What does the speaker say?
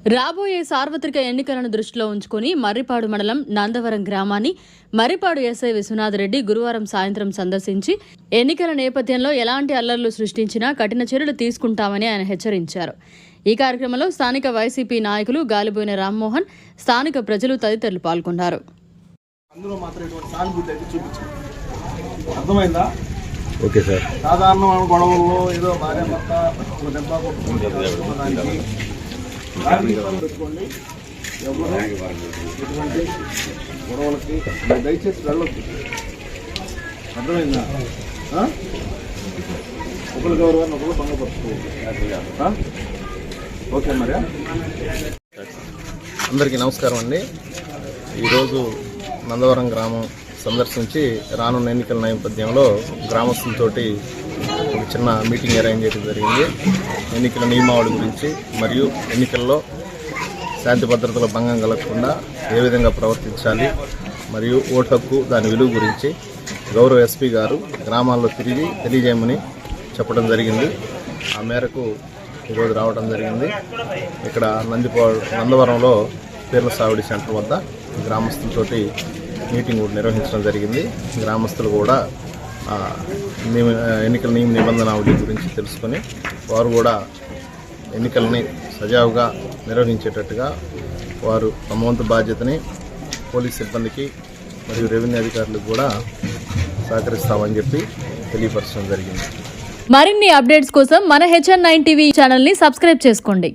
రాబోయే సార్వత్రిక ఎన్నికలను దృష్టిలో ఉంచుకుని మర్రిపాడు మండలం నందవరం గ్రామాన్ని మర్రిపాడు ఎస్ఐ విశ్వనాథ్ రెడ్డి గురువారం సాయంత్రం సందర్శించి ఎన్నికల నేపథ్యంలో ఎలాంటి అల్లర్లు సృష్టించినా కఠిన చర్యలు తీసుకుంటామని ఆయన హెచ్చరించారు. ఈ కార్యక్రమంలో స్థానిక వైసీపీ నాయకులు గాలిబోయిన రామ్మోహన్, స్థానిక ప్రజలు తదితరులు పాల్గొన్నారు. Okay sir. సాధారణ గొడవల్లో ఏదో భార్య భర్త పెట్టుకోండి. ఎవరు ఎటువంటి గొడవలకి దయచేసి వెళ్ళొద్దు. అర్థమైందా? ఒకరి గౌరవాన్ని ఒకరు భంగపరుచుకోవాలి. ఓకే మరి. అందరికీ నమస్కారం అండి. ఈరోజు నందవరం గ్రామం సందర్శించి రానున్న ఎన్నికల నేపథ్యంలో గ్రామస్తులతోటి ఒక చిన్న మీటింగ్ అరేంజ్ చేయడం జరిగింది. ఎన్నికల నియమావళి గురించి మరియు ఎన్నికల్లో శాంతి భద్రతల భంగం కలగకుండా ఏ విధంగా ప్రవర్తించాలి మరియు ఓటు హక్కు దాని విలువ గురించి గౌరవ ఎస్పీ గారు గ్రామాల్లో తిరిగి తెలియజేయమని చెప్పడం జరిగింది. ఆ మేరకు ఈరోజు రావడం జరిగింది. ఇక్కడ నందవరంలో పీర్ల సావిడి సెంటర్ వద్ద గ్రామస్తులతోటి మీటింగ్ కూడా నిర్వహించడం జరిగింది. గ్రామస్తులు కూడా ఎన్నికల నియమ నిబంధనావళి గురించి తెలుసుకొని వారు కూడా ఎన్నికలని సజావుగా నిర్వహించేటట్టుగా వారు తమ వంతు బాధ్యతని పోలీస్ సిబ్బందికి మరియు రెవెన్యూ అధికారులకు కూడా సహకరిస్తామని చెప్పి తెలియపరచడం జరిగింది. మరిన్ని అప్డేట్స్ కోసం మన HN9 టీవీ ఛానల్ని సబ్స్క్రైబ్ చేసుకోండి.